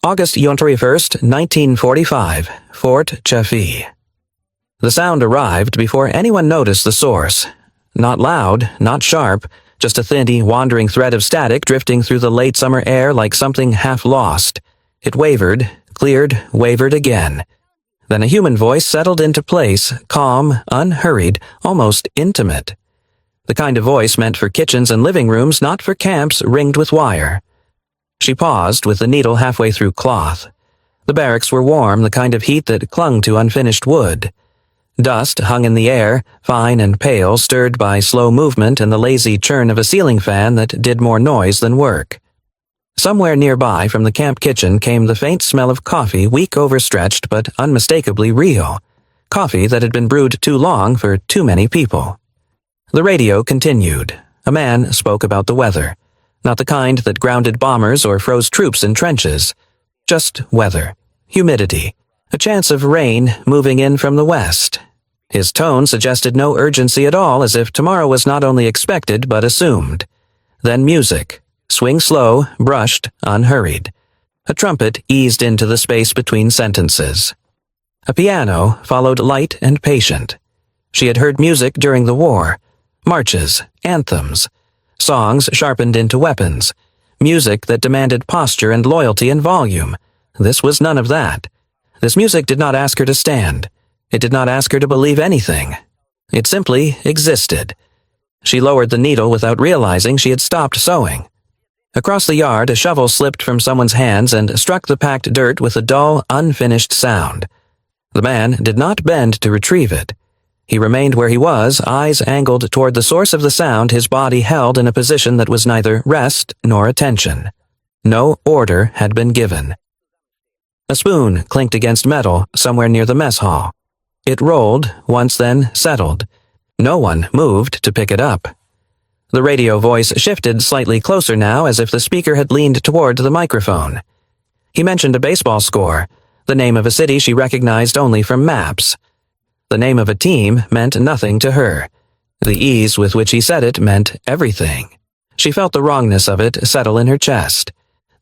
August 21st, 1945, Fort Chaffee. The sound arrived before anyone noticed the source. Not loud, not sharp, just a thin, wandering thread of static drifting through the late summer air like something half lost. It wavered, cleared, wavered again. Then a human voice settled into place, calm, unhurried, almost intimate. The kind of voice meant for kitchens and living rooms, not for camps ringed with wire. She paused with the needle halfway through cloth. The barracks were warm, the kind of heat that clung to unfinished wood. Dust hung in the air, fine and pale, stirred by slow movement and the lazy churn of a ceiling fan that did more noise than work. Somewhere nearby from the camp kitchen came the faint smell of coffee, weak overstretched but unmistakably real. Coffee that had been brewed too long for too many people. The radio continued. A man spoke about the weather. Not the kind that grounded bombers or froze troops in trenches. Just weather. Humidity. A chance of rain moving in from the west. His tone suggested no urgency at all, as if tomorrow was not only expected but assumed. Then music. Swing slow, brushed, unhurried. A trumpet eased into the space between sentences. A piano followed light and patient. She had heard music during the war. Marches, anthems. Songs sharpened into weapons. Music that demanded posture and loyalty and volume. This was none of that. This music did not ask her to stand. It did not ask her to believe anything. It simply existed. She lowered the needle without realizing she had stopped sewing. Across the yard, a shovel slipped from someone's hands and struck the packed dirt with a dull, unfinished sound. The man did not bend to retrieve it. He remained where he was, eyes angled toward the source of the sound, his body held in a position that was neither rest nor attention. No order had been given. A spoon clinked against metal somewhere near the mess hall. It rolled, once then settled. No one moved to pick it up. The radio voice shifted slightly closer now, as if the speaker had leaned toward the microphone. He mentioned a baseball score, the name of a city she recognized only from maps. The name of a team meant nothing to her. The ease with which he said it meant everything. She felt the wrongness of it settle in her chest.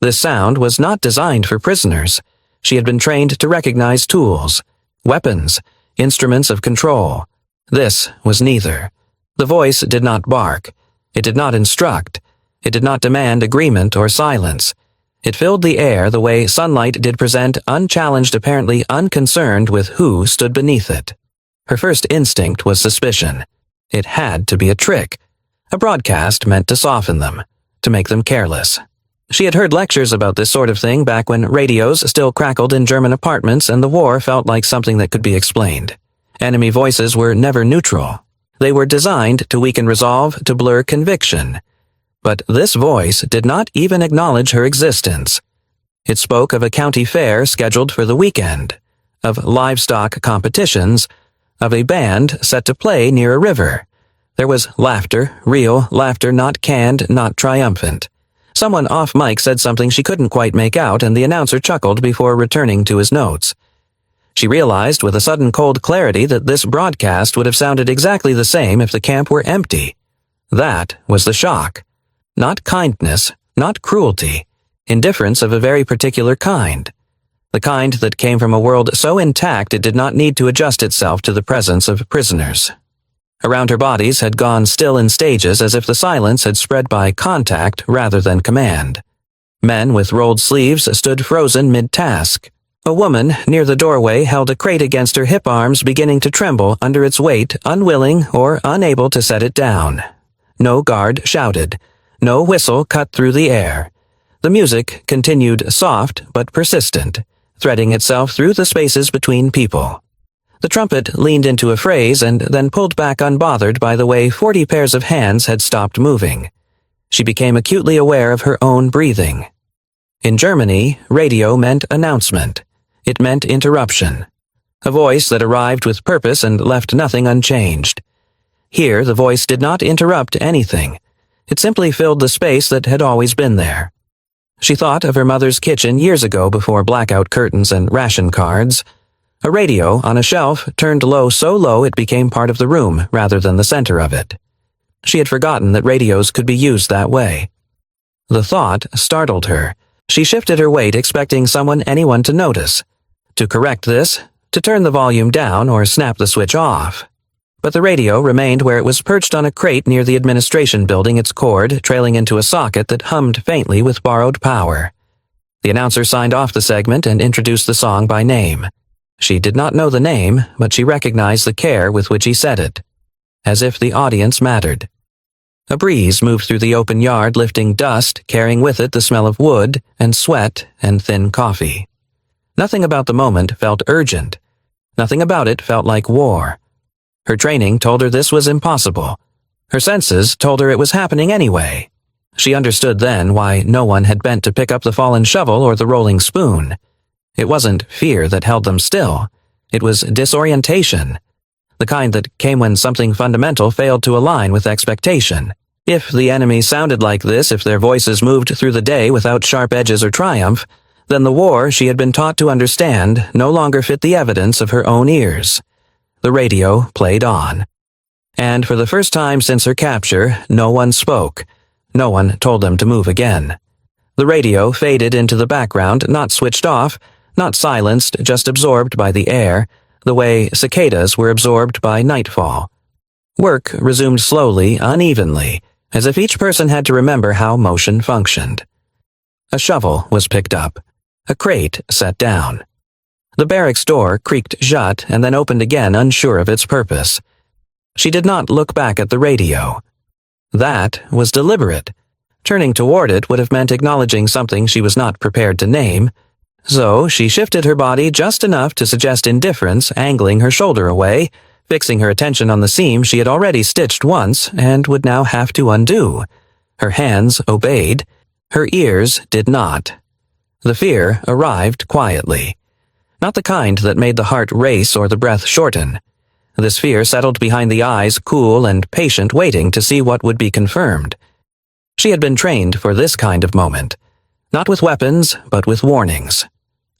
This sound was not designed for prisoners. She had been trained to recognize tools, weapons, instruments of control. This was neither. The voice did not bark. It did not instruct. It did not demand agreement or silence. It filled the air the way sunlight did present, unchallenged, apparently unconcerned with who stood beneath it. Her first instinct was suspicion. It had to be a trick. A broadcast meant to soften them, to make them careless. She had heard lectures about this sort of thing back when radios still crackled in German apartments and the war felt like something that could be explained. Enemy voices were never neutral. They were designed to weaken resolve, to blur conviction. But this voice did not even acknowledge her existence. It spoke of a county fair scheduled for the weekend, of livestock competitions, of a band set to play near a river. There was laughter, real laughter, not canned, not triumphant. Someone off mic said something she couldn't quite make out, and the announcer chuckled before returning to his notes. She realized with a sudden cold clarity that this broadcast would have sounded exactly the same if the camp were empty. That was the shock. Not kindness, not cruelty. Indifference of a very particular kind. The kind that came from a world so intact it did not need to adjust itself to the presence of prisoners. Around her bodies had gone still in stages, as if the silence had spread by contact rather than command. Men with rolled sleeves stood frozen mid-task. A woman near the doorway held a crate against her hip arms, beginning to tremble under its weight, unwilling or unable to set it down. No guard shouted. No whistle cut through the air. The music continued soft but persistent, threading itself through the spaces between people. The trumpet leaned into a phrase and then pulled back unbothered by the way 40 pairs of hands had stopped moving. She became acutely aware of her own breathing. In Germany, radio meant announcement. It meant interruption. A voice that arrived with purpose and left nothing unchanged. Here, the voice did not interrupt anything. It simply filled the space that had always been there. She thought of her mother's kitchen years ago before blackout curtains and ration cards. A radio on a shelf turned low so low it became part of the room rather than the center of it. She had forgotten that radios could be used that way. The thought startled her, She shifted her weight, expecting anyone to notice, to correct this, to turn the volume down or snap the switch off. But the radio remained where it was perched on a crate near the administration building, its cord trailing into a socket that hummed faintly with borrowed power. The announcer signed off the segment and introduced the song by name. She did not know the name, but she recognized the care with which he said it, as if the audience mattered. A breeze moved through the open yard, lifting dust, carrying with it the smell of wood and sweat and thin coffee. Nothing about the moment felt urgent. Nothing about it felt like war. Her training told her this was impossible. Her senses told her it was happening anyway. She understood then why no one had bent to pick up the fallen shovel or the rolling spoon. It wasn't fear that held them still. It was disorientation. The kind that came when something fundamental failed to align with expectation. If the enemy sounded like this, if their voices moved through the day without sharp edges or triumph, then the war she had been taught to understand no longer fit the evidence of her own ears. The radio played on. And for the first time since her capture, no one spoke. No one told them to move again. The radio faded into the background, not switched off, not silenced, just absorbed by the air, the way cicadas were absorbed by nightfall. Work resumed slowly, unevenly, as if each person had to remember how motion functioned. A shovel was picked up. A crate set down. The barracks door creaked shut and then opened again, unsure of its purpose. She did not look back at the radio. That was deliberate. Turning toward it would have meant acknowledging something she was not prepared to name, so she shifted her body just enough to suggest indifference, angling her shoulder away, fixing her attention on the seam she had already stitched once and would now have to undo. Her hands obeyed. Her ears did not. The fear arrived quietly. Not the kind that made the heart race or the breath shorten. This fear settled behind the eyes, cool and patient, waiting to see what would be confirmed. She had been trained for this kind of moment. Not with weapons, but with warnings.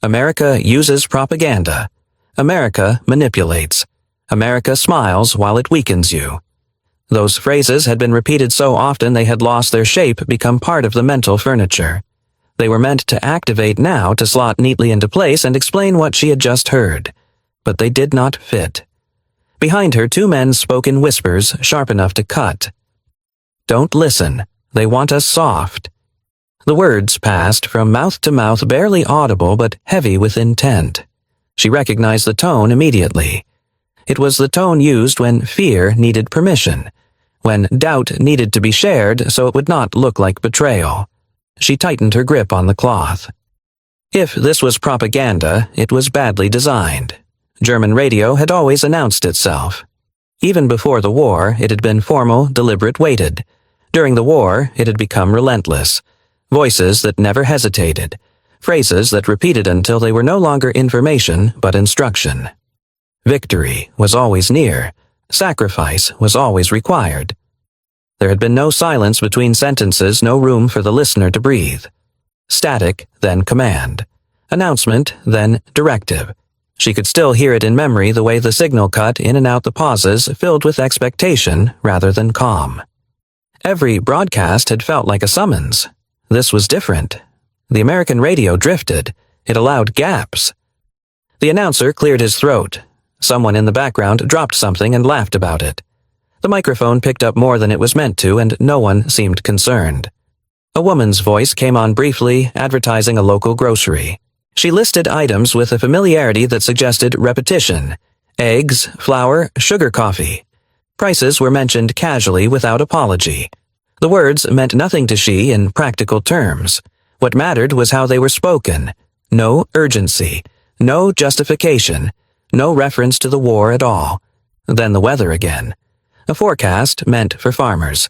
America uses propaganda. America manipulates. America smiles while it weakens you. Those phrases had been repeated so often they had lost their shape, become part of the mental furniture. They were meant to activate now, to slot neatly into place and explain what she had just heard. But they did not fit. Behind her, two men spoke in whispers, sharp enough to cut. "Don't listen. They want us soft." The words passed from mouth to mouth, barely audible but heavy with intent. She recognized the tone immediately. It was the tone used when fear needed permission, when doubt needed to be shared so it would not look like betrayal. She tightened her grip on the cloth. If this was propaganda, it was badly designed. German radio had always announced itself. Even before the war, it had been formal, deliberate, weighted. During the war, it had become relentless. Voices that never hesitated. Phrases that repeated until they were no longer information but instruction. Victory was always near. Sacrifice was always required. There had been no silence between sentences, no room for the listener to breathe. Static, then command. Announcement, then directive. She could still hear it in memory, the way the signal cut in and out the pauses, filled with expectation rather than calm. Every broadcast had felt like a summons. This was different. The American radio drifted. It allowed gaps. The announcer cleared his throat. Someone in the background dropped something and laughed about it. The microphone picked up more than it was meant to, and no one seemed concerned. A woman's voice came on briefly, advertising a local grocery. She listed items with a familiarity that suggested repetition. Eggs, flour, sugar coffee. Prices were mentioned casually without apology. The words meant nothing to she in practical terms. What mattered was how they were spoken. No urgency. No justification. No reference to the war at all. Then the weather again. A forecast meant for farmers.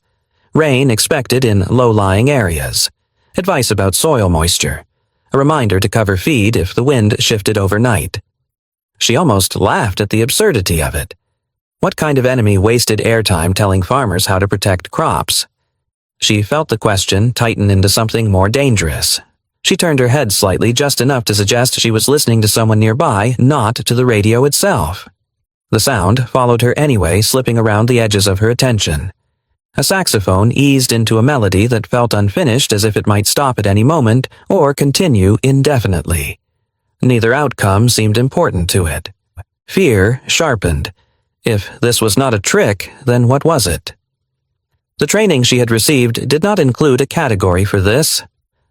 Rain expected in low-lying areas. Advice about soil moisture. A reminder to cover feed if the wind shifted overnight. She almost laughed at the absurdity of it. What kind of enemy wasted airtime telling farmers how to protect crops? She felt the question tighten into something more dangerous. She turned her head slightly, just enough to suggest she was listening to someone nearby, not to the radio itself. The sound followed her anyway, slipping around the edges of her attention. A saxophone eased into a melody that felt unfinished, as if it might stop at any moment or continue indefinitely. Neither outcome seemed important to it. Fear sharpened. If this was not a trick, then what was it? The training she had received did not include a category for this.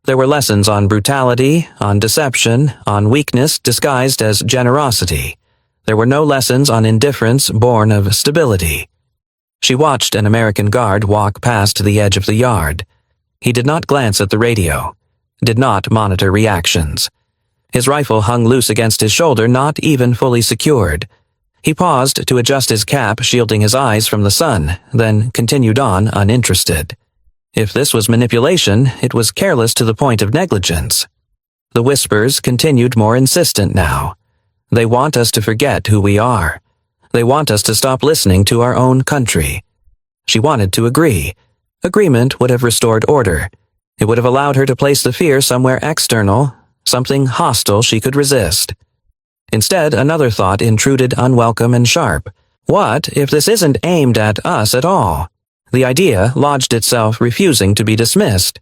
There were lessons on brutality, on deception, on weakness disguised as generosity. There were no lessons on indifference born of stability. She watched an American guard walk past the edge of the yard. He did not glance at the radio, did not monitor reactions. His rifle hung loose against his shoulder, not even fully secured. He paused to adjust his cap, shielding his eyes from the sun, then continued on, uninterested. If this was manipulation, it was careless to the point of negligence. The whispers continued more insistent now. They want us to forget who we are. They want us to stop listening to our own country. She wanted to agree. Agreement would have restored order. It would have allowed her to place the fear somewhere external, something hostile she could resist. Instead, another thought intruded, unwelcome and sharp. What if this isn't aimed at us at all? The idea lodged itself, refusing to be dismissed.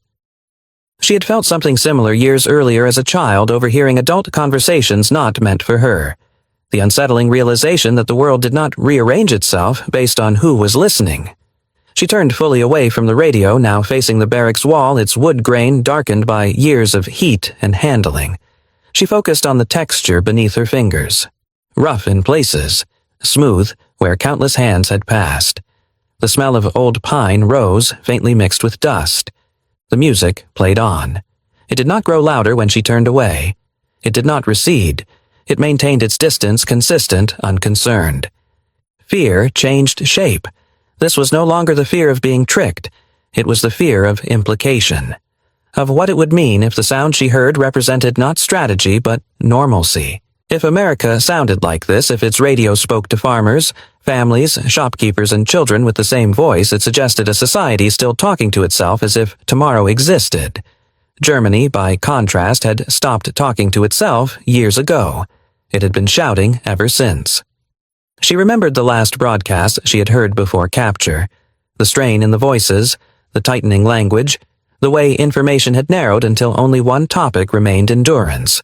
She had felt something similar years earlier as a child, overhearing adult conversations not meant for her. The unsettling realization that the world did not rearrange itself based on who was listening. She turned fully away from the radio, now facing the barracks wall, its wood grain darkened by years of heat and handling. She focused on the texture beneath her fingers. Rough in places, smooth where countless hands had passed. The smell of old pine rose, faintly mixed with dust. The music played on. It did not grow louder when she turned away. It did not recede. It maintained its distance, consistent, unconcerned. Fear changed shape. This was no longer the fear of being tricked. It was the fear of implication. Of what it would mean if the sound she heard represented not strategy but normalcy. If America sounded like this, if its radio spoke to farmers, families, shopkeepers, and children with the same voice, it suggested a society still talking to itself as if tomorrow existed. Germany, by contrast, had stopped talking to itself years ago. It had been shouting ever since. She remembered the last broadcast she had heard before capture. The strain in the voices, the tightening language, the way information had narrowed until only one topic remained: endurance.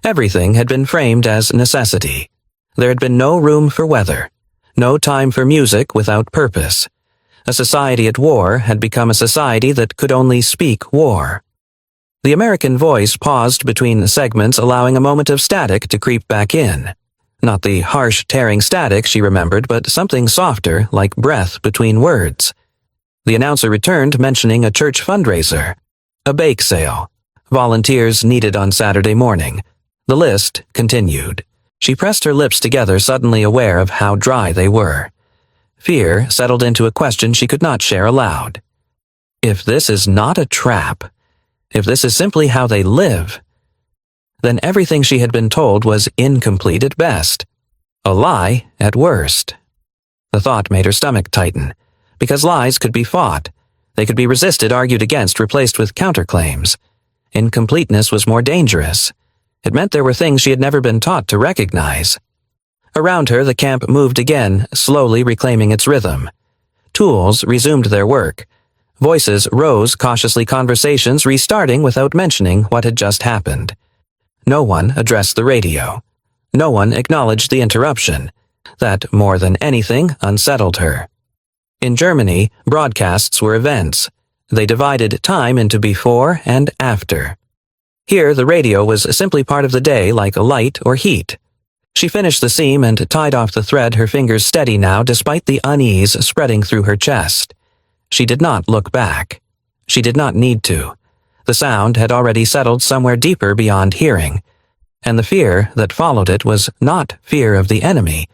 Everything had been framed as necessity. There had been no room for weather, no time for music without purpose. A society at war had become a society that could only speak war. The American voice paused between segments, allowing a moment of static to creep back in. Not the harsh, tearing static she remembered, but something softer, like breath between words. The announcer returned, mentioning a church fundraiser. A bake sale. Volunteers needed on Saturday morning. The list continued. She pressed her lips together, suddenly aware of how dry they were. Fear settled into a question she could not share aloud. If this is not a trap, if this is simply how they live, then everything she had been told was incomplete at best, a lie at worst. The thought made her stomach tighten, because lies could be fought. They could be resisted, argued against, replaced with counterclaims. Incompleteness was more dangerous. It meant there were things she had never been taught to recognize. Around her, the camp moved again, slowly reclaiming its rhythm. Tools resumed their work. Voices rose cautiously, conversations restarting without mentioning what had just happened. No one addressed the radio. No one acknowledged the interruption. That, more than anything, unsettled her. In Germany, broadcasts were events. They divided time into before and after. Here, the radio was simply part of the day, like light or heat. She finished the seam and tied off the thread, her fingers steady now despite the unease spreading through her chest. She did not look back. She did not need to. The sound had already settled somewhere deeper beyond hearing. And the fear that followed it was not fear of the enemy.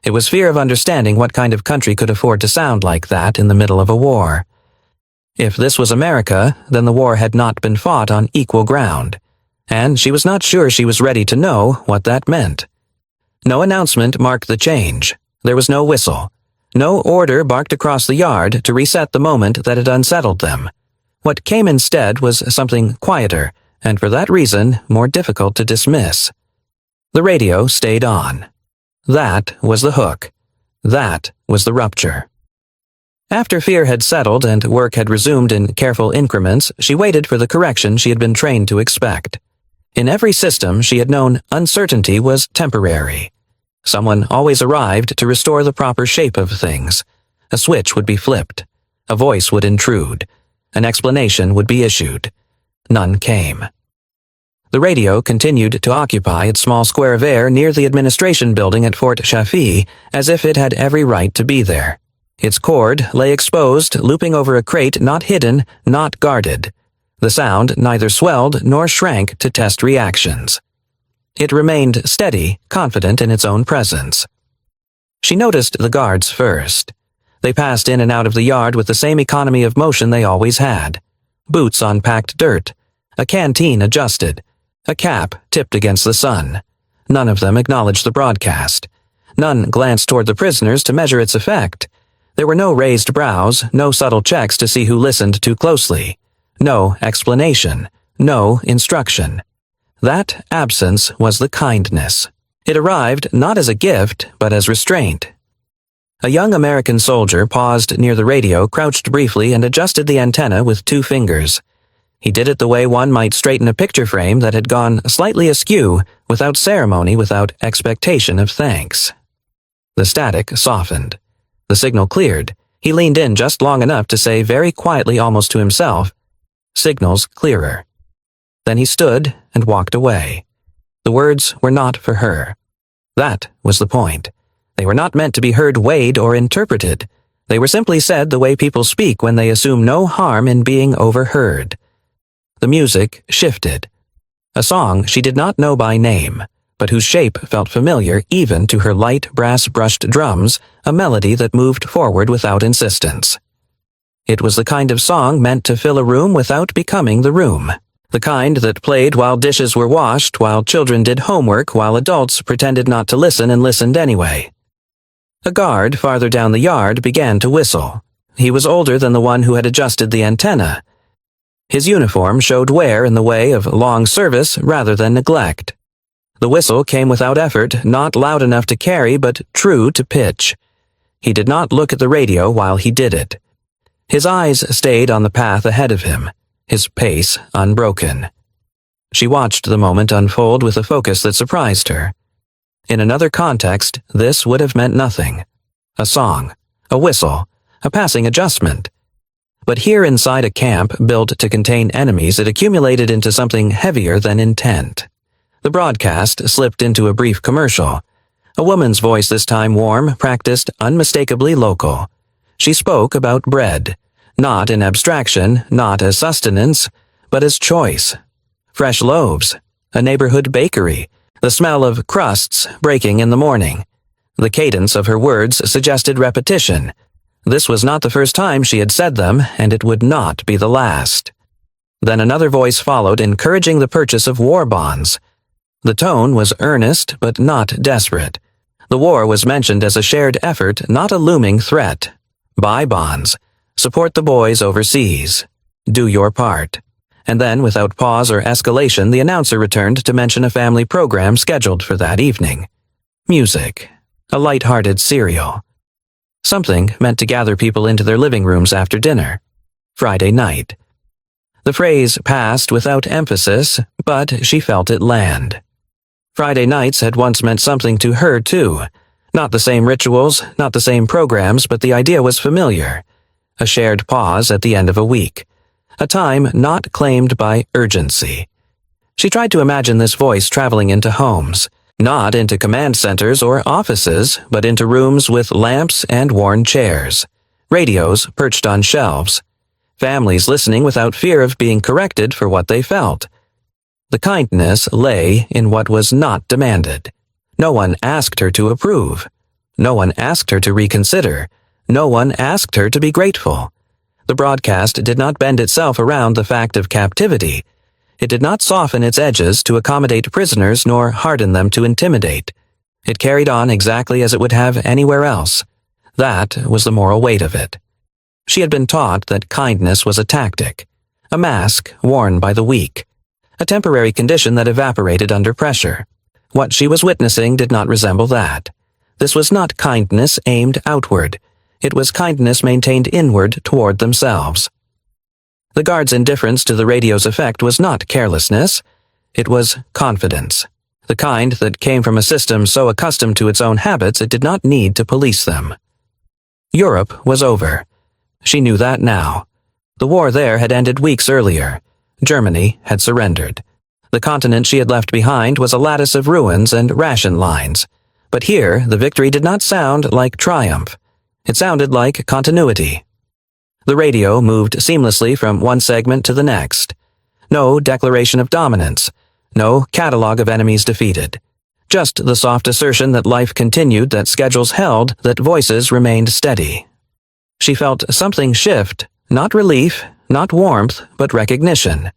It was fear of understanding what kind of country could afford to sound like that in the middle of a war. If this was America, then the war had not been fought on equal ground. And she was not sure she was ready to know what that meant. No announcement marked the change. There was no whistle. No order barked across the yard to reset the moment that had unsettled them. What came instead was something quieter, and for that reason, more difficult to dismiss. The radio stayed on. That was the hook. That was the rupture. After fear had settled and work had resumed in careful increments, she waited for the correction she had been trained to expect. In every system, she had known uncertainty was temporary. Someone always arrived to restore the proper shape of things. A switch would be flipped. A voice would intrude. An explanation would be issued. None came. The radio continued to occupy its small square of air near the administration building at Fort Chaffee as if it had every right to be there. Its cord lay exposed, looping over a crate not hidden, not guarded. The sound neither swelled nor shrank to test reactions. It remained steady, confident in its own presence. She noticed the guards first. They passed in and out of the yard with the same economy of motion they always had. Boots on packed dirt. A canteen adjusted. A cap tipped against the sun. None of them acknowledged the broadcast. None glanced toward the prisoners to measure its effect. There were no raised brows, no subtle checks to see who listened too closely. No explanation. No instruction. That absence was the kindness. It arrived not as a gift, but as restraint. A young American soldier paused near the radio, crouched briefly, and adjusted the antenna with 2 fingers. He did it the way one might straighten a picture frame that had gone slightly askew, without ceremony, without expectation of thanks. The static softened. The signal cleared. He leaned in just long enough to say very quietly, almost to himself, "Signals clearer." Then he stood and walked away. The words were not for her. That was the point. They were not meant to be heard, weighed, or interpreted. They were simply said the way people speak when they assume no harm in being overheard. The music shifted. A song she did not know by name, but whose shape felt familiar even to her light brass-brushed drums, a melody that moved forward without insistence. It was the kind of song meant to fill a room without becoming the room. The kind that played while dishes were washed, while children did homework, while adults pretended not to listen and listened anyway. A guard farther down the yard began to whistle. He was older than the one who had adjusted the antenna. His uniform showed wear in the way of long service rather than neglect. The whistle came without effort, not loud enough to carry, but true to pitch. He did not look at the radio while he did it. His eyes stayed on the path ahead of him, his pace unbroken. She watched the moment unfold with a focus that surprised her. In another context, this would have meant nothing. A song, a whistle, a passing adjustment. But here inside a camp built to contain enemies, it accumulated into something heavier than intent. The broadcast slipped into a brief commercial. A woman's voice, this time warm, practiced, unmistakably local. She spoke about bread, not in abstraction, not as sustenance, but as choice. Fresh loaves, a neighborhood bakery, the smell of crusts breaking in the morning. The cadence of her words suggested repetition. This was not the first time she had said them, and it would not be the last. Then another voice followed, encouraging the purchase of war bonds. The tone was earnest, but not desperate. The war was mentioned as a shared effort, not a looming threat. Buy bonds. Support the boys overseas. Do your part. And then, without pause or escalation, the announcer returned to mention a family program scheduled for that evening. Music. A light-hearted serial. Something meant to gather people into their living rooms after dinner. Friday night. The phrase passed without emphasis, but she felt it land. Friday nights had once meant something to her, too. Not the same rituals, not the same programs, but the idea was familiar. A shared pause at the end of a week. A time not claimed by urgency. She tried to imagine this voice traveling into homes. Not into command centers or offices, but into rooms with lamps and worn chairs. Radios perched on shelves. Families listening without fear of being corrected for what they felt. The kindness lay in what was not demanded. No one asked her to approve. No one asked her to reconsider. No one asked her to be grateful. The broadcast did not bend itself around the fact of captivity. It did not soften its edges to accommodate prisoners nor harden them to intimidate. It carried on exactly as it would have anywhere else. That was the moral weight of it. She had been taught that kindness was a tactic, a mask worn by the weak, a temporary condition that evaporated under pressure. What she was witnessing did not resemble that. This was not kindness aimed outward. It was kindness maintained inward toward themselves. The guard's indifference to the radio's effect was not carelessness. It was confidence, the kind that came from a system so accustomed to its own habits it did not need to police them. Europe was over. She knew that now. The war there had ended weeks earlier. Germany had surrendered. The continent she had left behind was a lattice of ruins and ration lines. But here, the victory did not sound like triumph. It sounded like continuity. The radio moved seamlessly from one segment to the next. No declaration of dominance. No catalog of enemies defeated. Just the soft assertion that life continued, that schedules held, that voices remained steady. She felt something shift, not relief, not warmth, but recognition.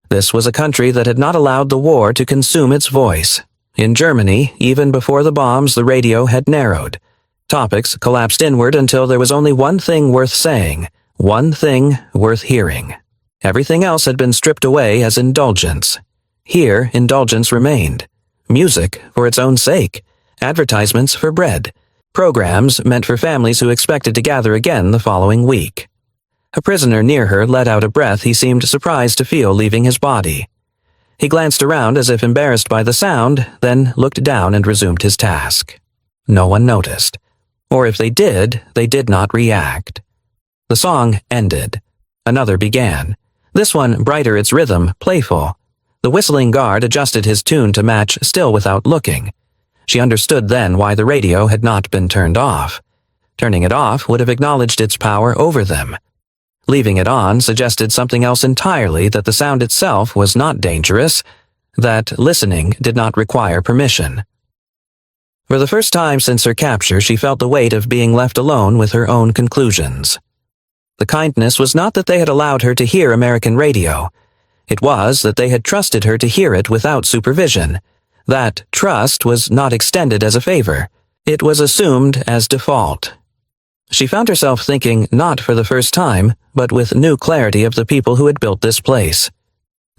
This was a country that had not allowed the war to consume its voice. In Germany, even before the bombs, the radio had narrowed. Topics collapsed inward until there was only one thing worth saying, one thing worth hearing. Everything else had been stripped away as indulgence. Here, indulgence remained. Music for its own sake, advertisements for bread, programs meant for families who expected to gather again the following week. A prisoner near her let out a breath he seemed surprised to feel leaving his body. He glanced around as if embarrassed by the sound, then looked down and resumed his task. No one noticed. Or if they did not react. The song ended. Another began. This one brighter its rhythm, playful. The whistling guard adjusted his tune to match, still without looking. She understood then why the radio had not been turned off. Turning it off would have acknowledged its power over them. Leaving it on suggested something else entirely, that the sound itself was not dangerous, that listening did not require permission. For the first time since her capture, she felt the weight of being left alone with her own conclusions. The kindness was not that they had allowed her to hear American radio. It was that they had trusted her to hear it without supervision. That trust was not extended as a favor. It was assumed as default. She found herself thinking, not for the first time, but with new clarity, of the people who had built this place.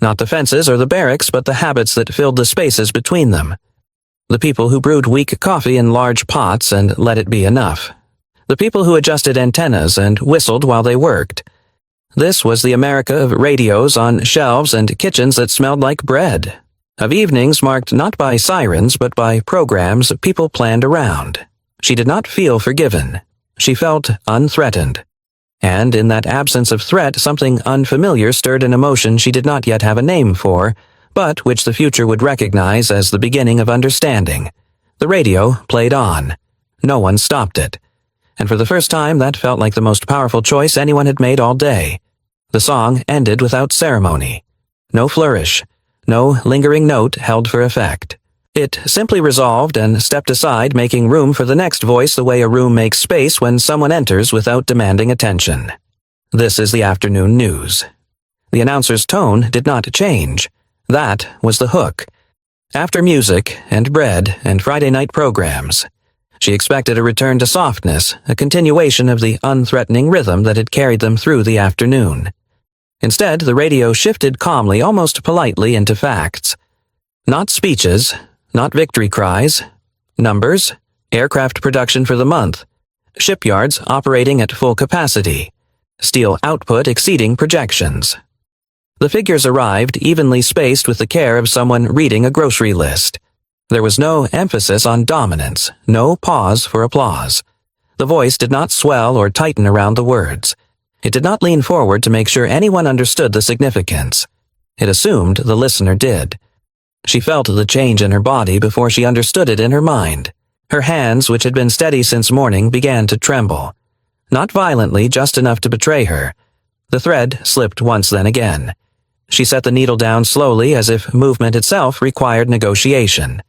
Not the fences or the barracks, but the habits that filled the spaces between them. The people who brewed weak coffee in large pots and let it be enough. The people who adjusted antennas and whistled while they worked. This was the America of radios on shelves and kitchens that smelled like bread. Of evenings marked not by sirens but by programs people planned around. She did not feel forgiven. She felt unthreatened. And in that absence of threat, something unfamiliar stirred an emotion she did not yet have a name for, but which the future would recognize as the beginning of understanding. The radio played on. No one stopped it. And for the first time, that felt like the most powerful choice anyone had made all day. The song ended without ceremony. No flourish. No lingering note held for effect. It simply resolved and stepped aside, making room for the next voice the way a room makes space when someone enters without demanding attention. This is the afternoon news. The announcer's tone did not change. That was the hook. After music and bread and Friday night programs, she expected a return to softness, a continuation of the unthreatening rhythm that had carried them through the afternoon. Instead, the radio shifted calmly, almost politely, into facts. Not speeches, not victory cries. Numbers, aircraft production for the month, shipyards operating at full capacity, steel output exceeding projections. The figures arrived, evenly spaced with the care of someone reading a grocery list. There was no emphasis on dominance, no pause for applause. The voice did not swell or tighten around the words. It did not lean forward to make sure anyone understood the significance. It assumed the listener did. She felt the change in her body before she understood it in her mind. Her hands, which had been steady since morning, began to tremble. Not violently, just enough to betray her. The thread slipped once, then again. She set the needle down slowly, as if movement itself required negotiation.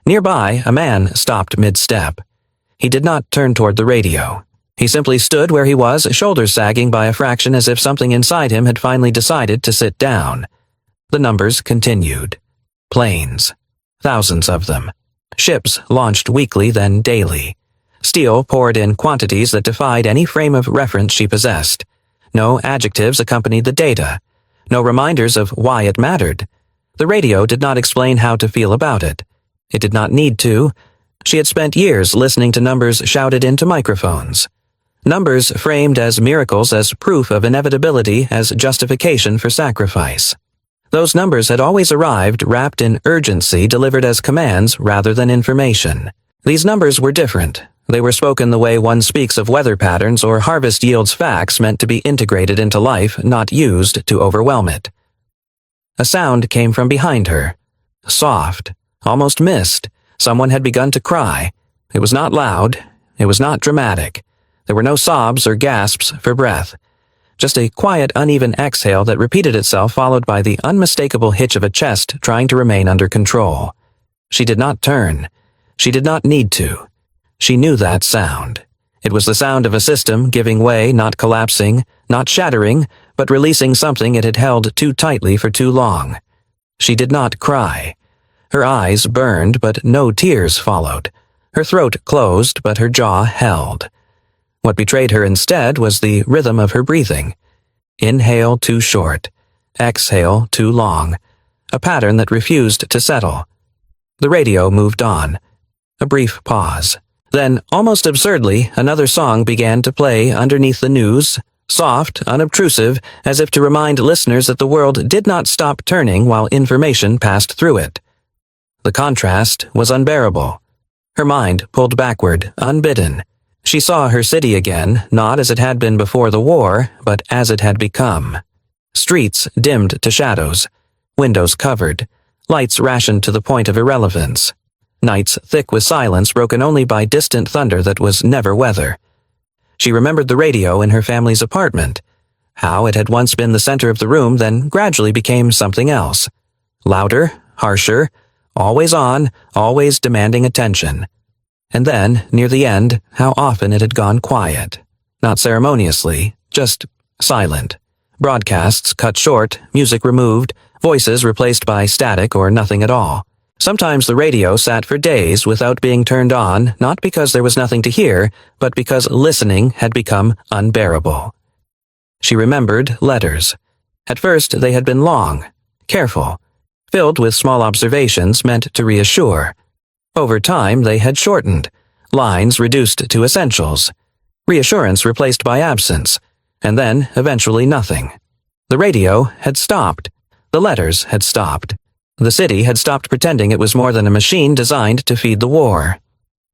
Nearby, a man stopped mid-step. He did not turn toward the radio. He simply stood where he was, shoulders sagging by a fraction, as if something inside him had finally decided to sit down. The numbers continued. Planes. Thousands of them. Ships launched weekly, then daily. Steel poured in quantities that defied any frame of reference she possessed. No adjectives accompanied the data. No reminders of why it mattered. The radio did not explain how to feel about it. It did not need to. She had spent years listening to numbers shouted into microphones. Numbers framed as miracles, as proof of inevitability, as justification for sacrifice. Those numbers had always arrived wrapped in urgency, delivered as commands rather than information. These numbers were different. They were spoken the way one speaks of weather patterns or harvest yields, facts meant to be integrated into life, not used to overwhelm it. A sound came from behind her. Soft, almost mist. Someone had begun to cry. It was not loud. It was not dramatic. There were no sobs or gasps for breath. Just a quiet, uneven exhale that repeated itself, followed by the unmistakable hitch of a chest trying to remain under control. She did not turn. She did not need to. She knew that sound. It was the sound of a system giving way, not collapsing, not shattering, but releasing something it had held too tightly for too long. She did not cry. Her eyes burned, but no tears followed. Her throat closed, but her jaw held. What betrayed her instead was the rhythm of her breathing. Inhale too short. Exhale too long. A pattern that refused to settle. The radio moved on. A brief pause. Then, almost absurdly, another song began to play underneath the news, soft, unobtrusive, as if to remind listeners that the world did not stop turning while information passed through it. The contrast was unbearable. Her mind pulled backward, unbidden. She saw her city again, not as it had been before the war, but as it had become. Streets dimmed to shadows, windows covered, lights rationed to the point of irrelevance. Nights thick with silence, broken only by distant thunder that was never weather. She remembered the radio in her family's apartment, how it had once been the center of the room, then gradually became something else. Louder, harsher, always on, always demanding attention. And then, near the end, how often it had gone quiet. Not ceremoniously, just silent. Broadcasts cut short, music removed, voices replaced by static or nothing at all. Sometimes the radio sat for days without being turned on, not because there was nothing to hear, but because listening had become unbearable. She remembered letters. At first they had been long, careful, filled with small observations meant to reassure. Over time they had shortened, lines reduced to essentials, reassurance replaced by absence, and then eventually nothing. The radio had stopped. The letters had stopped. The city had stopped pretending it was more than a machine designed to feed the war.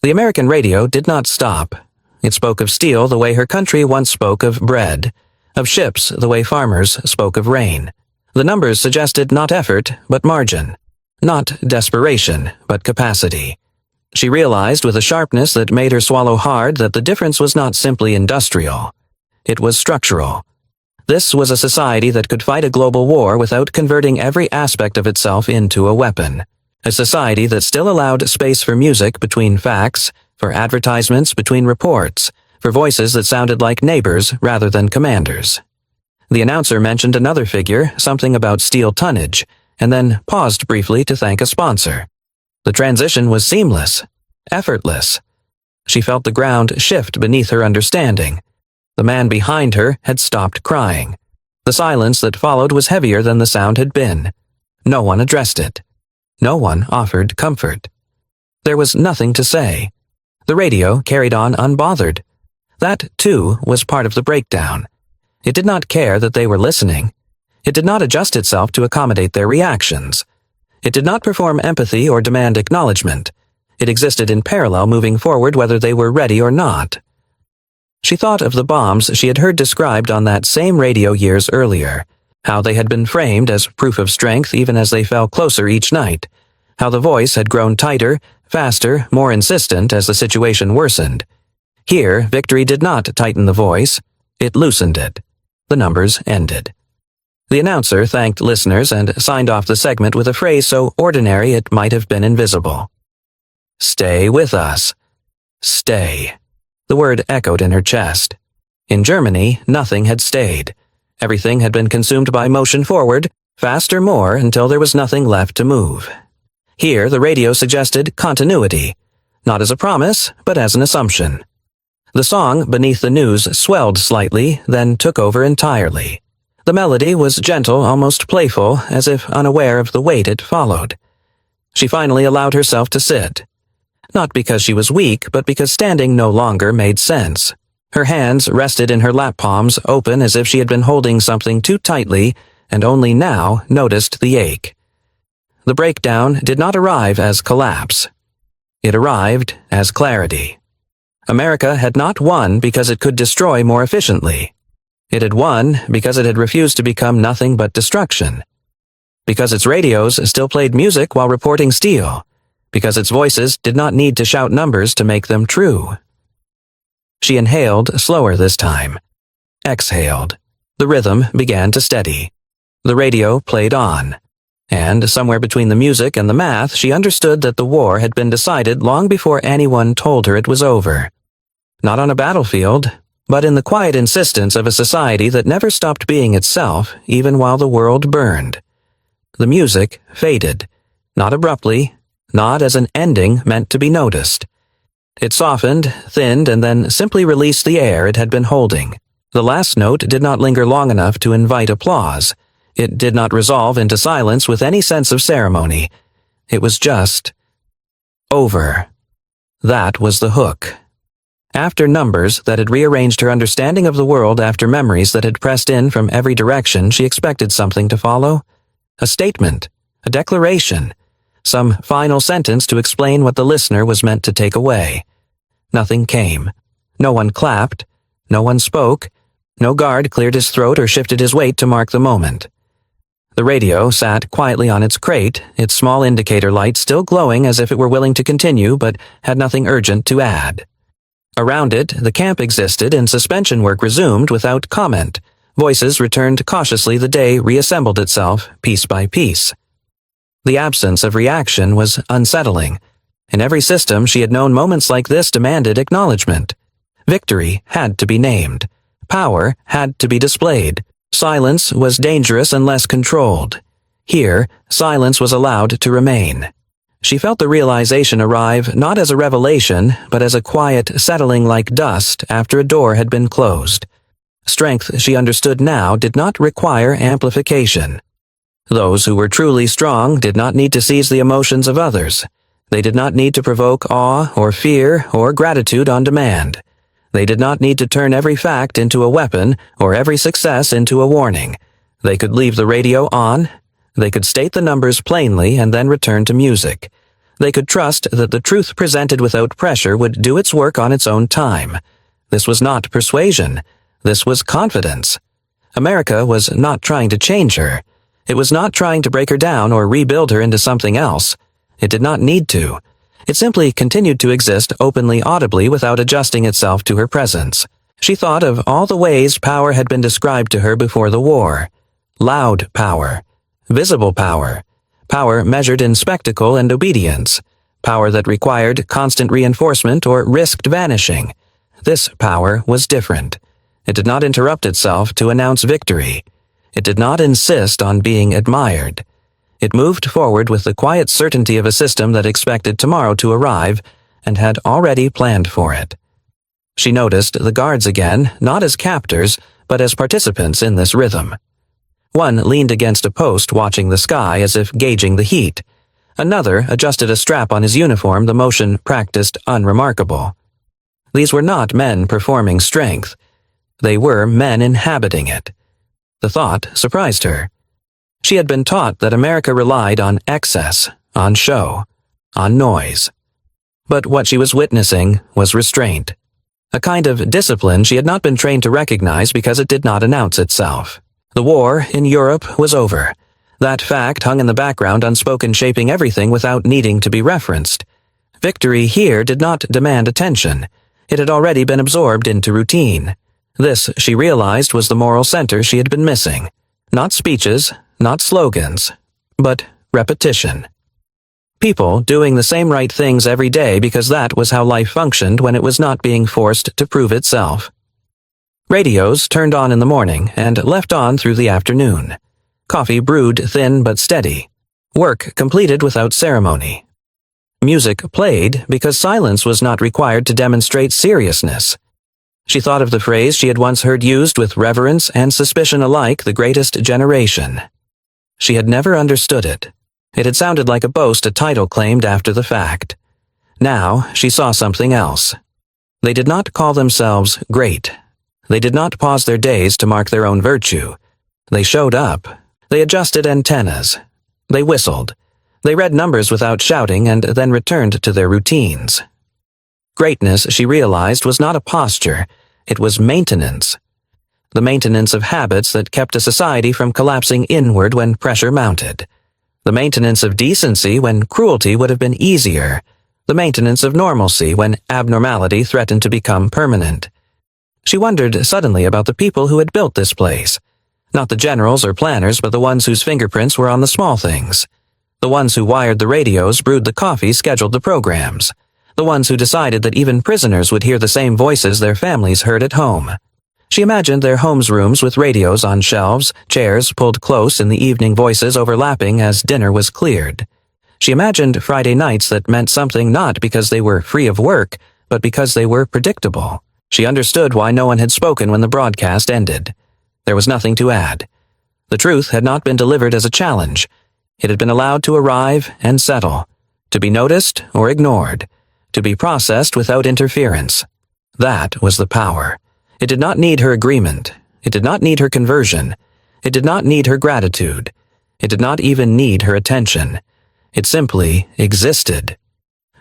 The American radio did not stop. It spoke of steel the way her country once spoke of bread, of ships the way farmers spoke of rain. The numbers suggested not effort, but margin. Not desperation, but capacity. She realized with a sharpness that made her swallow hard that the difference was not simply industrial. It was structural. This was a society that could fight a global war without converting every aspect of itself into a weapon. A society that still allowed space for music between facts, for advertisements between reports, for voices that sounded like neighbors rather than commanders. The announcer mentioned another figure, something about steel tonnage, and then paused briefly to thank a sponsor. The transition was seamless, effortless. She felt the ground shift beneath her understanding. The man behind her had stopped crying. The silence that followed was heavier than the sound had been. No one addressed it. No one offered comfort. There was nothing to say. The radio carried on unbothered. That, too, was part of the breakdown. It did not care that they were listening. It did not adjust itself to accommodate their reactions. It did not perform empathy or demand acknowledgement. It existed in parallel, moving forward whether they were ready or not. She thought of the bombs she had heard described on that same radio years earlier, how they had been framed as proof of strength even as they fell closer each night, how the voice had grown tighter, faster, more insistent as the situation worsened. Here, victory did not tighten the voice, it loosened it. The numbers ended. The announcer thanked listeners and signed off the segment with a phrase so ordinary it might have been invisible. "Stay with us. Stay." The word echoed in her chest. In Germany, nothing had stayed. Everything had been consumed by motion forward, faster more until there was nothing left to move. Here, the radio suggested continuity, not as a promise, but as an assumption. The song beneath the news swelled slightly, then took over entirely. The melody was gentle, almost playful, as if unaware of the weight it followed. She finally allowed herself to sit. Not because she was weak, but because standing no longer made sense. Her hands rested in her lap palms, open as if she had been holding something too tightly and only now noticed the ache. The breakdown did not arrive as collapse. It arrived as clarity. America had not won because it could destroy more efficiently. It had won because it had refused to become nothing but destruction. Because its radios still played music while reporting steel. Because its voices did not need to shout numbers to make them true. She inhaled slower this time. Exhaled. The rhythm began to steady. The radio played on. And somewhere between the music and the math, she understood that the war had been decided long before anyone told her it was over. Not on a battlefield, but in the quiet insistence of a society that never stopped being itself, even while the world burned. The music faded. Not abruptly, not as an ending meant to be noticed. It softened, thinned, and then simply released the air it had been holding. The last note did not linger long enough to invite applause. It did not resolve into silence with any sense of ceremony. It was just over. That was the hook. After numbers that had rearranged her understanding of the world, after memories that had pressed in from every direction, she expected something to follow. A statement, a declaration, some final sentence to explain what the listener was meant to take away. Nothing came. No one clapped. No one spoke. No guard cleared his throat or shifted his weight to mark the moment. The radio sat quietly on its crate, its small indicator light still glowing as if it were willing to continue but had nothing urgent to add. Around it, the camp existed and suspension work resumed without comment. Voices returned cautiously. The day reassembled itself, piece by piece. The absence of reaction was unsettling. In every system she had known, moments like this demanded acknowledgement. Victory had to be named. Power had to be displayed. Silence was dangerous unless controlled. Here, silence was allowed to remain. She felt the realization arrive not as a revelation, but as a quiet settling like dust after a door had been closed. Strength, she understood now, did not require amplification. Those who were truly strong did not need to seize the emotions of others. They did not need to provoke awe or fear or gratitude on demand. They did not need to turn every fact into a weapon or every success into a warning. They could leave the radio on. They could state the numbers plainly and then return to music. They could trust that the truth presented without pressure would do its work on its own time. This was not persuasion. This was confidence. America was not trying to change her. It was not trying to break her down or rebuild her into something else. It did not need to. It simply continued to exist openly, audibly, without adjusting itself to her presence. She thought of all the ways power had been described to her before the war. Loud power. Visible power. Power measured in spectacle and obedience. Power that required constant reinforcement or risked vanishing. This power was different. It did not interrupt itself to announce victory. It did not insist on being admired. It moved forward with the quiet certainty of a system that expected tomorrow to arrive and had already planned for it. She noticed the guards again, not as captors, but as participants in this rhythm. One leaned against a post watching the sky as if gauging the heat. Another adjusted a strap on his uniform, the motion practiced unremarkable. These were not men performing strength. They were men inhabiting it. The thought surprised her. She had been taught that America relied on excess, on show, on noise. But what she was witnessing was restraint. A kind of discipline she had not been trained to recognize because it did not announce itself. The war in Europe was over. That fact hung in the background, unspoken, shaping everything without needing to be referenced. Victory here did not demand attention. It had already been absorbed into routine. This, she realized, was the moral center she had been missing. Not speeches, not slogans, but repetition. People doing the same right things every day because that was how life functioned when it was not being forced to prove itself. Radios turned on in the morning and left on through the afternoon. Coffee brewed thin but steady. Work completed without ceremony. Music played because silence was not required to demonstrate seriousness. She thought of the phrase she had once heard used with reverence and suspicion alike, the greatest generation. She had never understood it. It had sounded like a boast, a title claimed after the fact. Now she saw something else. They did not call themselves great. They did not pause their days to mark their own virtue. They showed up. They adjusted antennas. They whistled. They read numbers without shouting and then returned to their routines. Greatness, she realized, was not a posture. It was maintenance. The maintenance of habits that kept a society from collapsing inward when pressure mounted. The maintenance of decency when cruelty would have been easier. The maintenance of normalcy when abnormality threatened to become permanent. She wondered suddenly about the people who had built this place. Not the generals or planners, but the ones whose fingerprints were on the small things. The ones who wired the radios, brewed the coffee, scheduled the programs. The ones who decided that even prisoners would hear the same voices their families heard at home. She imagined their homes' rooms with radios on shelves, chairs pulled close in the evening, voices overlapping as dinner was cleared. She imagined Friday nights that meant something not because they were free of work, but because they were predictable. She understood why no one had spoken when the broadcast ended. There was nothing to add. The truth had not been delivered as a challenge. It had been allowed to arrive and settle, to be noticed or ignored, to be processed without interference. That was the power. It did not need her agreement. It did not need her conversion. It did not need her gratitude. It did not even need her attention. It simply existed.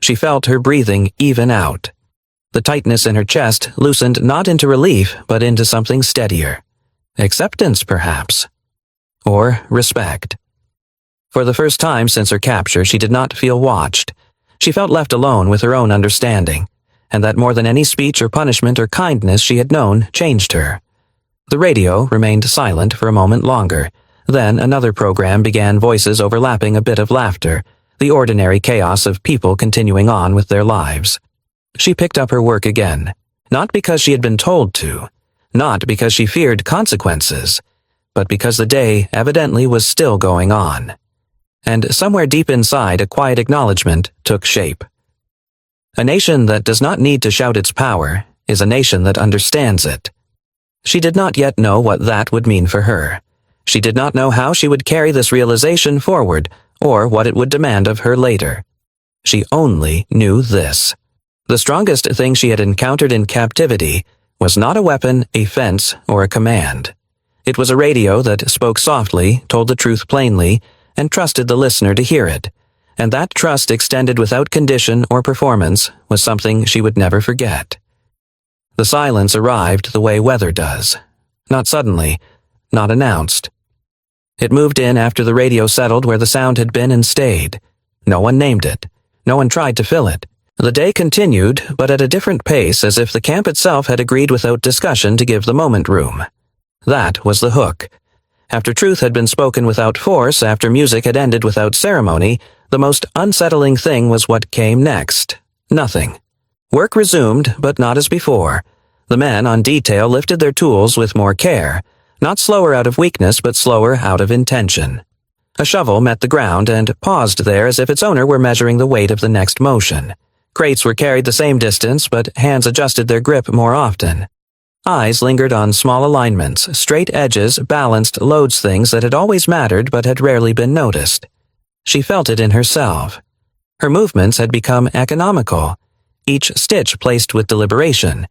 She felt her breathing even out. The tightness in her chest loosened not into relief, but into something steadier. Acceptance, perhaps. Or respect. For the first time since her capture, she did not feel watched. She felt left alone with her own understanding, and that more than any speech or punishment or kindness she had known changed her. The radio remained silent for a moment longer. Then another program began, voices overlapping, a bit of laughter, the ordinary chaos of people continuing on with their lives. She picked up her work again, not because she had been told to, not because she feared consequences, but because the day evidently was still going on. And somewhere deep inside, a quiet acknowledgement took shape. A nation that does not need to shout its power is a nation that understands it. She did not yet know what that would mean for her. She did not know how she would carry this realization forward, or what it would demand of her later. She only knew this. The strongest thing she had encountered in captivity was not a weapon, a fence, or a command. It was a radio that spoke softly, told the truth plainly, and trusted the listener to hear it. And that trust, extended without condition or performance, was something she would never forget. The silence arrived the way weather does. Not suddenly, not announced. It moved in after the radio settled where the sound had been and stayed. No one named it. No one tried to fill it. The day continued, but at a different pace, as if the camp itself had agreed without discussion to give the moment room. That was the hook. After truth had been spoken without force, after music had ended without ceremony, the most unsettling thing was what came next. Nothing. Work resumed, but not as before. The men on detail lifted their tools with more care, not slower out of weakness, but slower out of intention. A shovel met the ground and paused there as if its owner were measuring the weight of the next motion. Crates were carried the same distance, but hands adjusted their grip more often. Eyes lingered on small alignments, straight edges, balanced loads, things that had always mattered but had rarely been noticed. She felt it in herself. Her movements had become economical, each stitch placed with deliberation.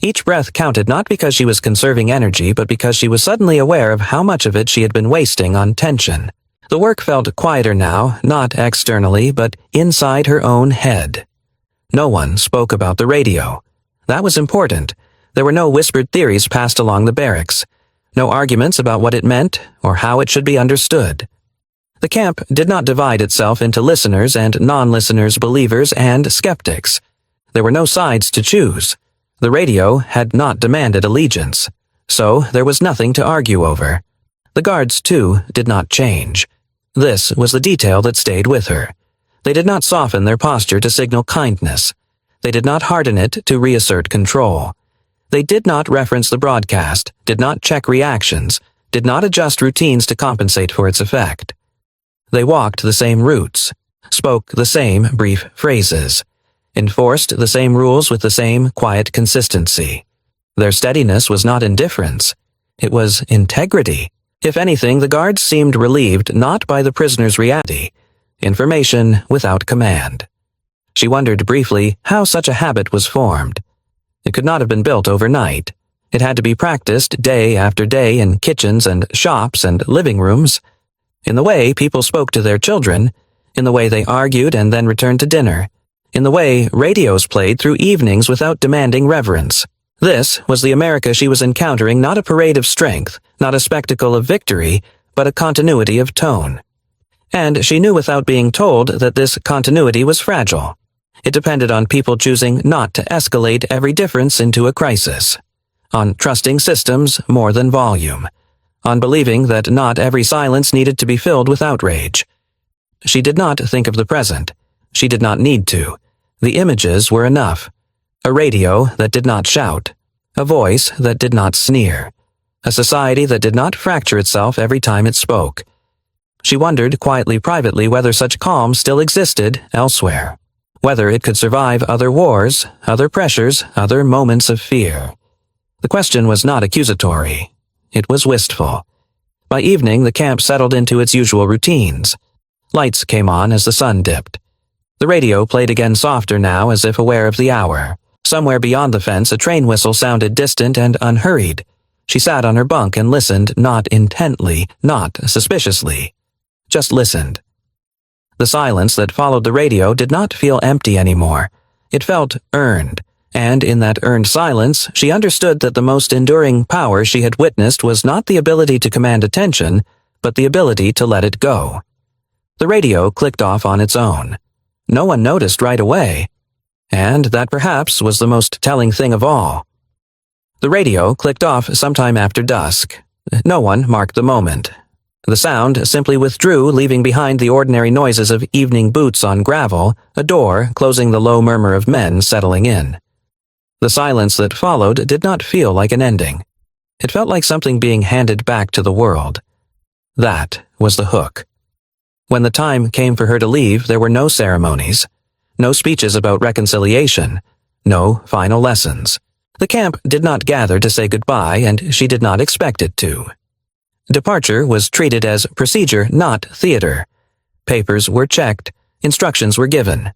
Each breath counted not because she was conserving energy, but because she was suddenly aware of how much of it she had been wasting on tension. The work felt quieter now, not externally, but inside her own head. No one spoke about the radio. That was important. There were no whispered theories passed along the barracks. No arguments about what it meant or how it should be understood. The camp did not divide itself into listeners and non-listeners, believers and skeptics. There were no sides to choose. The radio had not demanded allegiance, so there was nothing to argue over. The guards, too, did not change. This was the detail that stayed with her. They did not soften their posture to signal kindness. They did not harden it to reassert control. They did not reference the broadcast, did not check reactions, did not adjust routines to compensate for its effect. They walked the same routes, spoke the same brief phrases, enforced the same rules with the same quiet consistency. Their steadiness was not indifference. It was integrity. If anything, the guards seemed relieved not by the prisoner's reality, information without command. She wondered briefly how such a habit was formed. It could not have been built overnight. It had to be practiced day after day in kitchens and shops and living rooms, in the way people spoke to their children, in the way they argued and then returned to dinner, in the way radios played through evenings without demanding reverence. This was the America she was encountering, not a parade of strength, not a spectacle of victory, but a continuity of tone. And she knew without being told that this continuity was fragile. It depended on people choosing not to escalate every difference into a crisis, on trusting systems more than volume, on believing that not every silence needed to be filled with outrage. She did not think of the present. She did not need to. The images were enough. A radio that did not shout, a voice that did not sneer, a society that did not fracture itself every time it spoke. She wondered quietly, privately, whether such calm still existed elsewhere, whether it could survive other wars, other pressures, other moments of fear. The question was not accusatory. It was wistful. By evening, the camp settled into its usual routines. Lights came on as the sun dipped. The radio played again, softer now, as if aware of the hour. Somewhere beyond the fence, a train whistle sounded distant and unhurried. She sat on her bunk and listened, not intently, not suspiciously. Just listened. The silence that followed the radio did not feel empty anymore. It felt earned, and in that earned silence, she understood that the most enduring power she had witnessed was not the ability to command attention, but the ability to let it go. The radio clicked off on its own. No one noticed right away, and that perhaps was the most telling thing of all. The radio clicked off sometime after dusk. No one marked the moment. The sound simply withdrew, leaving behind the ordinary noises of evening boots on gravel, a door closing, the low murmur of men settling in. The silence that followed did not feel like an ending. It felt like something being handed back to the world. That was the hook. When the time came for her to leave, there were no ceremonies, no speeches about reconciliation, no final lessons. The camp did not gather to say goodbye, and she did not expect it to. Departure was treated as procedure, not theater. Papers were checked, instructions were given.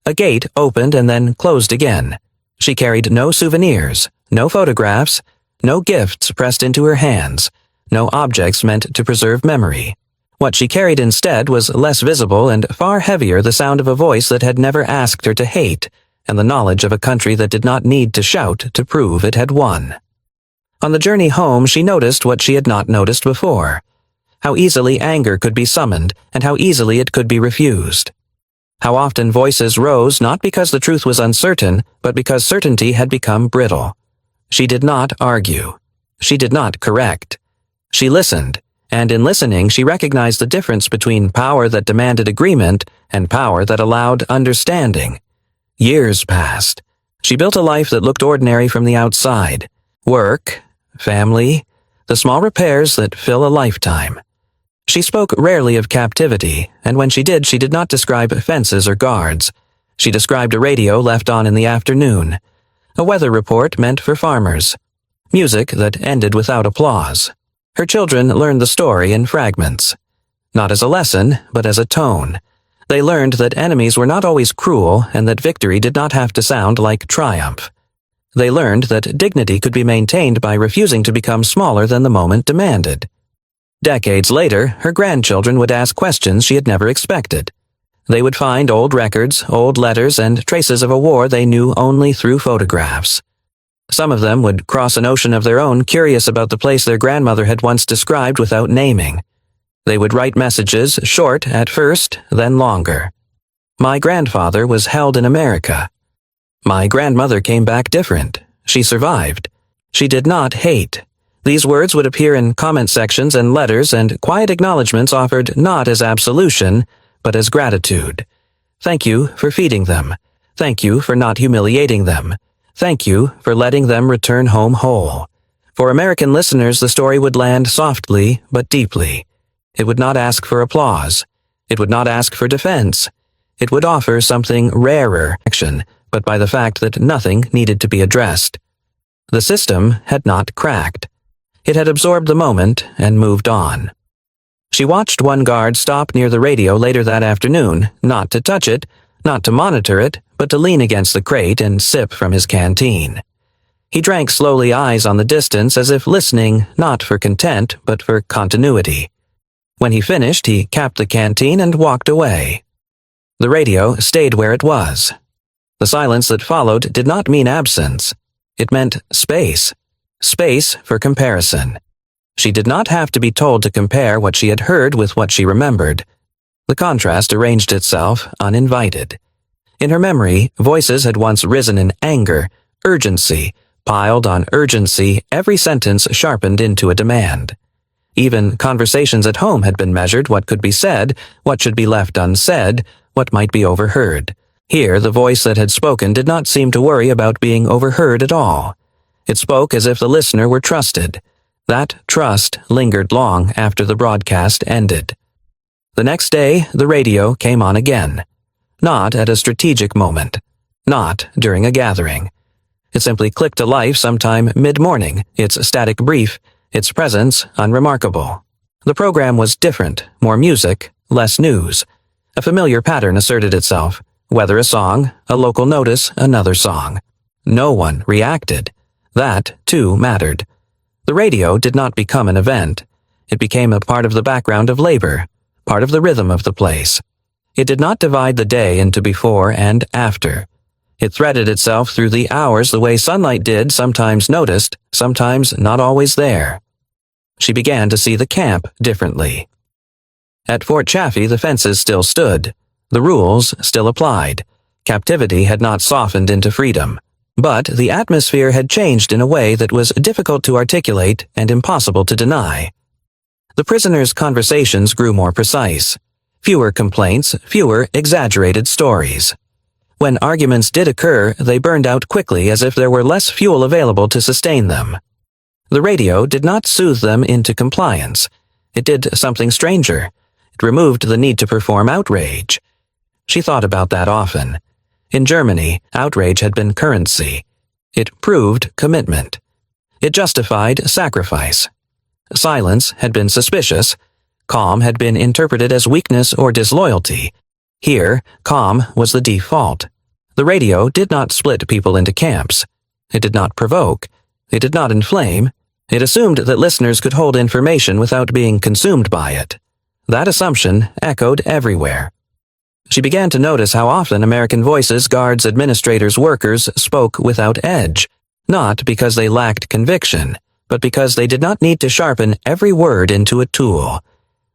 A gate opened and then closed again. She carried no souvenirs, no photographs, no gifts pressed into her hands, no objects meant to preserve memory. What she carried instead was less visible and far heavier, the sound of a voice that had never asked her to hate, and the knowledge of a country that did not need to shout to prove it had won. On the journey home, she noticed what she had not noticed before: how easily anger could be summoned and how easily it could be refused. How often voices rose not because the truth was uncertain, but because certainty had become brittle. She did not argue. She did not correct. She listened, and in listening she recognized the difference between power that demanded agreement and power that allowed understanding. Years passed. She built a life that looked ordinary from the outside. Work, family, the small repairs that fill a lifetime. She spoke rarely of captivity, and when she did not describe fences or guards. She described a radio left on in the afternoon, a weather report meant for farmers, music that ended without applause. Her children learned the story in fragments, not as a lesson, but as a tone. They learned that enemies were not always cruel and that victory did not have to sound like triumph. They learned that dignity could be maintained by refusing to become smaller than the moment demanded. Decades later, her grandchildren would ask questions she had never expected. They would find old records, old letters, and traces of a war they knew only through photographs. Some of them would cross an ocean of their own, curious about the place their grandmother had once described without naming. They would write messages, short at first, then longer. My grandfather was held in America. My grandmother came back different. She survived. She did not hate. These words would appear in comment sections and letters, and quiet acknowledgments offered not as absolution, but as gratitude. Thank you for feeding them. Thank you for not humiliating them. Thank you for letting them return home whole. For American listeners, the story would land softly but deeply. It would not ask for applause. It would not ask for defense. It would offer something rarer, action, but by the fact that nothing needed to be addressed. The system had not cracked. It had absorbed the moment and moved on. She watched one guard stop near the radio later that afternoon, not to touch it, not to monitor it, but to lean against the crate and sip from his canteen. He drank slowly, eyes on the distance, as if listening not for content, but for continuity. When he finished, he capped the canteen and walked away. The radio stayed where it was. The silence that followed did not mean absence. It meant space. Space for comparison. She did not have to be told to compare what she had heard with what she remembered. The contrast arranged itself uninvited. In her memory, voices had once risen in anger, urgency, piled on urgency, every sentence sharpened into a demand. Even conversations at home had been measured: what could be said, what should be left unsaid, what might be overheard. Here, the voice that had spoken did not seem to worry about being overheard at all. It spoke as if the listener were trusted. That trust lingered long after the broadcast ended. The next day, the radio came on again. Not at a strategic moment. Not during a gathering. It simply clicked to life sometime mid-morning, its static brief, its presence unremarkable. The program was different, more music, less news. A familiar pattern asserted itself, whether a song, a local notice, another song. No one reacted. That, too, mattered. The radio did not become an event. It became a part of the background of labor, part of the rhythm of the place. It did not divide the day into before and after. It threaded itself through the hours the way sunlight did, sometimes noticed, sometimes not always there. She began to see the camp differently. At Fort Chaffee, the fences still stood. The rules still applied. Captivity had not softened into freedom. But the atmosphere had changed in a way that was difficult to articulate and impossible to deny. The prisoners' conversations grew more precise. Fewer complaints, fewer exaggerated stories. When arguments did occur, they burned out quickly as if there were less fuel available to sustain them. The radio did not soothe them into compliance. It did something stranger. It removed the need to perform outrage. She thought about that often. In Germany, outrage had been currency. It proved commitment. It justified sacrifice. Silence had been suspicious. Calm had been interpreted as weakness or disloyalty. Here, calm was the default. The radio did not split people into camps. It did not provoke. It did not inflame. It assumed that listeners could hold information without being consumed by it. That assumption echoed everywhere. She began to notice how often American voices, guards, administrators, workers spoke without edge, not because they lacked conviction, but because they did not need to sharpen every word into a tool.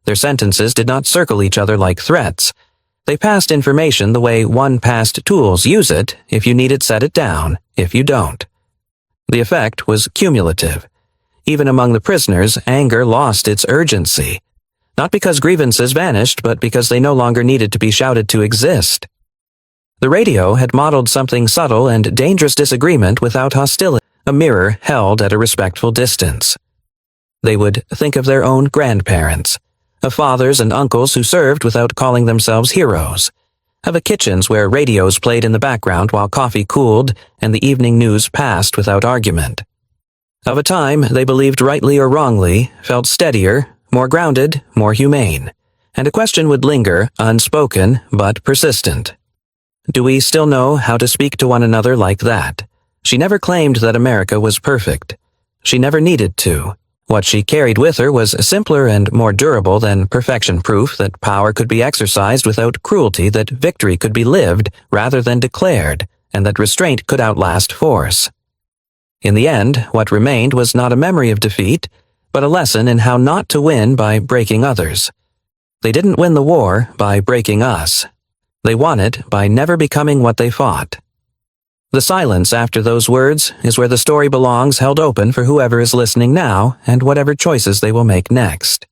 Their sentences did not circle each other like threats. They passed information the way one passed tools. Use it. If you need it, set it down. If you don't. The effect was cumulative. Even among the prisoners, anger lost its urgency. Not because grievances vanished, but because they no longer needed to be shouted to exist. The radio had modeled something subtle and dangerous: disagreement without hostility, a mirror held at a respectful distance. They would think of their own grandparents, of fathers and uncles who served without calling themselves heroes, of the kitchens where radios played in the background while coffee cooled and the evening news passed without argument. Of a time they believed, rightly or wrongly, felt steadier, more grounded, more humane, and a question would linger, unspoken but persistent. Do we still know how to speak to one another like that? She never claimed that America was perfect. She never needed to. What she carried with her was simpler and more durable than perfection: proof that power could be exercised without cruelty, that victory could be lived rather than declared, and that restraint could outlast force. In the end, what remained was not a memory of defeat, but a lesson in how not to win by breaking others. They didn't win the war by breaking us. They won it by never becoming what they fought. The silence after those words is where the story belongs, held open for whoever is listening now and whatever choices they will make next.